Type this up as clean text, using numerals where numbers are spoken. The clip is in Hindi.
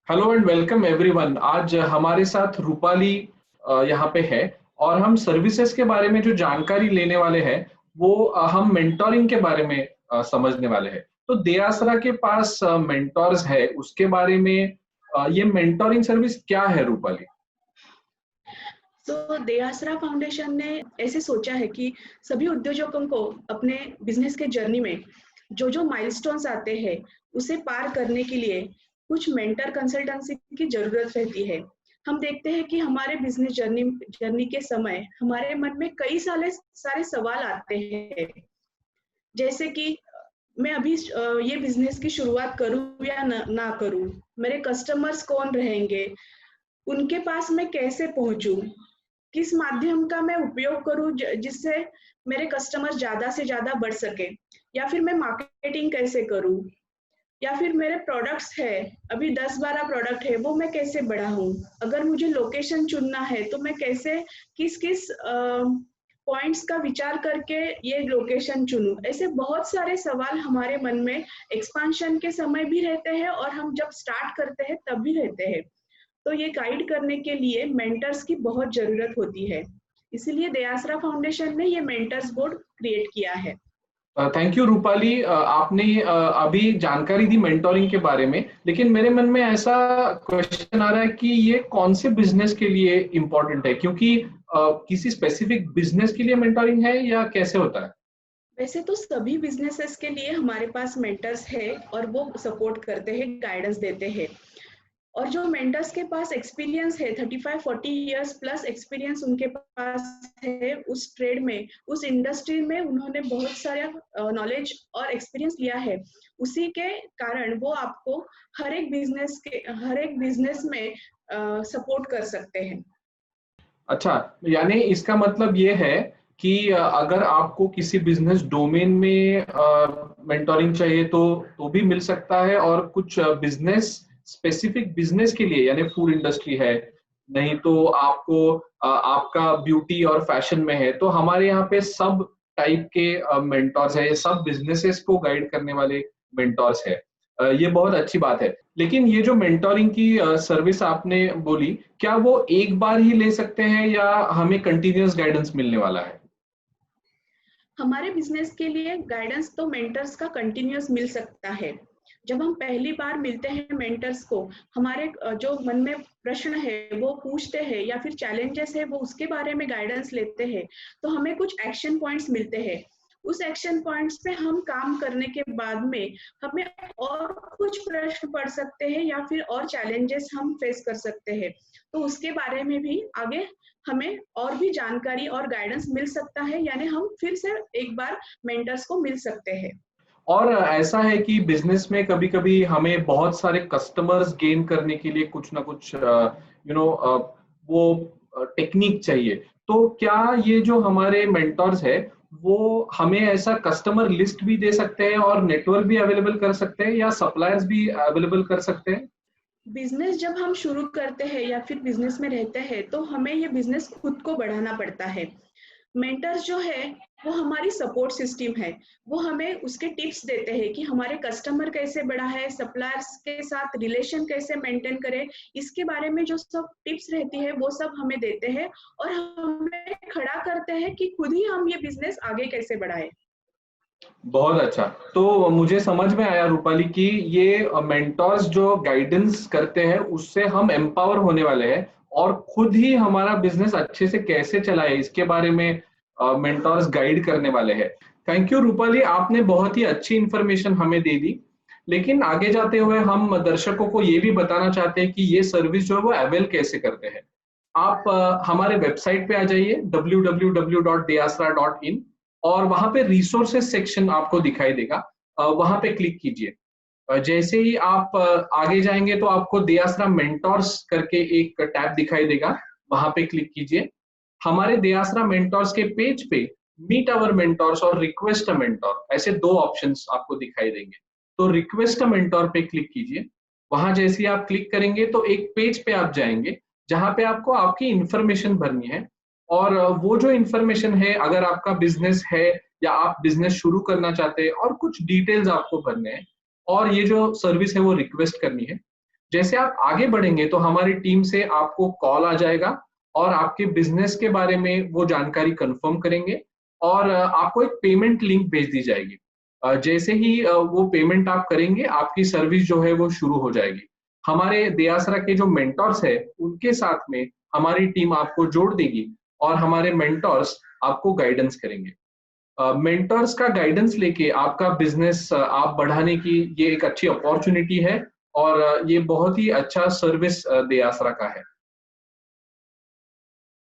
Hello and welcome everyone. आज हमारे साथ रूपाली यहाँ पे है और हम सर्विसेज के बारे में जो जानकारी लेने वाले हैं वो हम मेंटोरिंग के बारे में समझने वाले हैं। तो देआसरा के पास मेंटोर्स है, उसके बारे में ये मेंटोरिंग सर्विस क्या है रूपाली? तो देआसरा फाउंडेशन ने ऐसे सोचा है कि सभी उद्योजकों को अपने बिजनेस के जर्नी में जो जो माइलस्टोन्स आते हैं उसे पार करने के लिए कुछ मेंटर कंसल्टेंसी की जरूरत रहती है। हम देखते हैं कि हमारे बिजनेस जर्नी जर्नी के समय हमारे मन में कई सारे सवाल आते हैं, जैसे कि मैं अभी ये बिजनेस की शुरुआत करूं या ना करूं, मेरे कस्टमर्स कौन रहेंगे, उनके पास मैं कैसे पहुंचूं, किस माध्यम का मैं उपयोग करूं जिससे मेरे कस्टमर ज्यादा से ज्यादा बढ़ सके, या फिर मैं मार्केटिंग कैसे करूं, या फिर मेरे प्रोडक्ट्स है, अभी 10-12 प्रोडक्ट है, वो मैं कैसे बढ़ाऊं, अगर मुझे लोकेशन चुनना है तो मैं कैसे किस किस पॉइंट्स का विचार करके ये लोकेशन चुनूं। ऐसे बहुत सारे सवाल हमारे मन में एक्सपांशन के समय भी रहते हैं और हम जब स्टार्ट करते हैं तब भी रहते हैं। तो ये गाइड करने के लिए मेंटर्स की बहुत जरूरत होती है, इसीलिए देआसरा फाउंडेशन ने ये मेंटर्स बोर्ड क्रिएट किया है। Thank you Rupali. आपने अभी जानकारी दी मेंटोरिंग के बारे में, लेकिन मेरे मन में ऐसा क्वेश्चन आ रहा है कि ये कौन से बिजनेस के लिए इम्पोर्टेंट है, क्योंकि किसी स्पेसिफिक बिजनेस के लिए मेंटोरिंग है या कैसे होता है? वैसे तो सभी बिजनेसेस के लिए हमारे पास मेंटर्स है और वो सपोर्ट करते हैं, गाइडेंस देते हैं। और जो मेंटर्स के पास एक्सपीरियंस है, 35-40 इयर्स प्लस एक्सपीरियंस उनके पास है उस ट्रेड में, उस इंडस्ट्री में उन्होंने बहुत सारा नॉलेज और एक्सपीरियंस लिया है, उसी के कारण वो आपको हर एक बिजनेस में सपोर्ट कर सकते हैं। अच्छा, यानी इसका मतलब ये है कि अगर आपको किसी बिजनेस डोमेन में मेंटोरिंग चाहिए तो भी मिल सकता है, और कुछ बिजनेस स्पेसिफिक बिजनेस के लिए, यानी फूड इंडस्ट्री है, नहीं तो आपको आपका ब्यूटी और फैशन में है, तो हमारे यहाँ पे सब टाइप के मेंटोर्स है, ये सब बिजनेसेस को गाइड करने वाले मेंटोर्स है। ये बहुत अच्छी बात है। लेकिन ये जो मेंटोरिंग की सर्विस आपने बोली, क्या वो एक बार ही ले सकते हैं या हमें कंटिन्यूअस गाइडेंस मिलने वाला है? हमारे बिजनेस के लिए गाइडेंस तो मेंटर्स का कंटिन्यूअस मिल सकता है। जब हम पहली बार मिलते हैं मेंटर्स को, हमारे जो मन में प्रश्न है वो पूछते हैं या फिर चैलेंजेस है वो उसके बारे में गाइडेंस लेते हैं, तो हमें कुछ एक्शन पॉइंट्स मिलते हैं। उस एक्शन पॉइंट्स पे हम काम करने के बाद में हमें और कुछ प्रश्न पढ़ सकते हैं या फिर और चैलेंजेस हम फेस कर सकते हैं, तो उसके बारे में भी आगे हमें और भी जानकारी और गाइडेंस मिल सकता है, यानी हम फिर से एक बार मेंटर्स को मिल सकते हैं। और ऐसा है कि बिजनेस में कभी-कभी हमें बहुत सारे कस्टमर्स गेन करने के लिए कुछ ना कुछ वो टेक्निक चाहिए। तो क्या ये जो हमारे मेंटोर्स है, वो हमें ऐसा कस्टमर लिस्ट भी दे सकते हैं और नेटवर्क भी अवेलेबल कर सकते हैं, या सप्लायर्स भी अवेलेबल कर सकते हैं? बिजनेस जब हम शुरू करते हैं या फिर बिजनेस में रहते हैं तो हमें ये बिजनेस खुद को बढ़ाना पड़ता है। मेंटर्स जो है वो हमारी सपोर्ट सिस्टम है, वो हमें उसके टिप्स देते हैं कि हमारे कस्टमर कैसे बढ़ा है, सप्लायर्स के साथ रिलेशन कैसे मेंटेन करें, इसके बारे में जो सब टिप्स रहती है वो सब हमें देते हैं और हमें खड़ा करते हैं कि खुद ही हम ये बिजनेस आगे कैसे बढ़ाएं। बहुत अच्छा। तो मुझे समझ में आया रूपाली कि ये मेंटोर्स जो गाइडेंस करते हैं उससे हम एम्पावर होने वाले हैं, और खुद ही हमारा बिजनेस अच्छे से कैसे चलाए इसके बारे में मेंटोर्स गाइड करने वाले हैं। थैंक यू रूपाली, आपने बहुत ही अच्छी इंफॉर्मेशन हमें दे दी। लेकिन आगे जाते हुए हम दर्शकों को ये भी बताना चाहते हैं कि ये सर्विस जो है वो अवेल कैसे करते हैं। आप हमारे वेबसाइट पे आ जाइए www.deasra.in, और वहां पे रिसोर्सेज सेक्शन आपको दिखाई देगा। वहां पे क्लिक कीजिए। जैसे ही आप आगे जाएंगे तो आपको देआसरा मेंटोर्स करके एक टैब दिखाई देगा, वहां पे क्लिक कीजिए। हमारे देआसरा मेंटोर्स के पेज पे मीट आवर मेंटोर्स और रिक्वेस्ट अ मेंटोर, ऐसे दो ऑप्शंस आपको दिखाई देंगे। तो रिक्वेस्ट अ मेंटोर पे क्लिक कीजिए। वहां जैसे ही आप क्लिक करेंगे तो एक पेज पे आप जाएंगे जहां पे आपको आपकी इंफॉर्मेशन भरनी है। और वो जो इंफॉर्मेशन है, अगर आपका बिजनेस है या आप बिजनेस शुरू करना चाहते हैं, और कुछ डिटेल्स आपको भरने हैं, और ये जो सर्विस है वो रिक्वेस्ट करनी है। जैसे आप आगे बढ़ेंगे तो हमारी टीम से आपको कॉल आ जाएगा और आपके बिजनेस के बारे में वो जानकारी कंफर्म करेंगे और आपको एक पेमेंट लिंक भेज दी जाएगी। जैसे ही वो पेमेंट आप करेंगे, आपकी सर्विस जो है वो शुरू हो जाएगी। हमारे दयासरा के जो मेंटर्स है उनके साथ में हमारी टीम आपको जोड़ देगी और हमारे मेंटर्स आपको गाइडेंस करेंगे। मेंटर्स का गाइडेंस लेके आपका बिजनेस आप बढ़ाने की ये एक अच्छी अपॉर्चुनिटी है और ये बहुत ही अच्छा सर्विस दयासरा का है।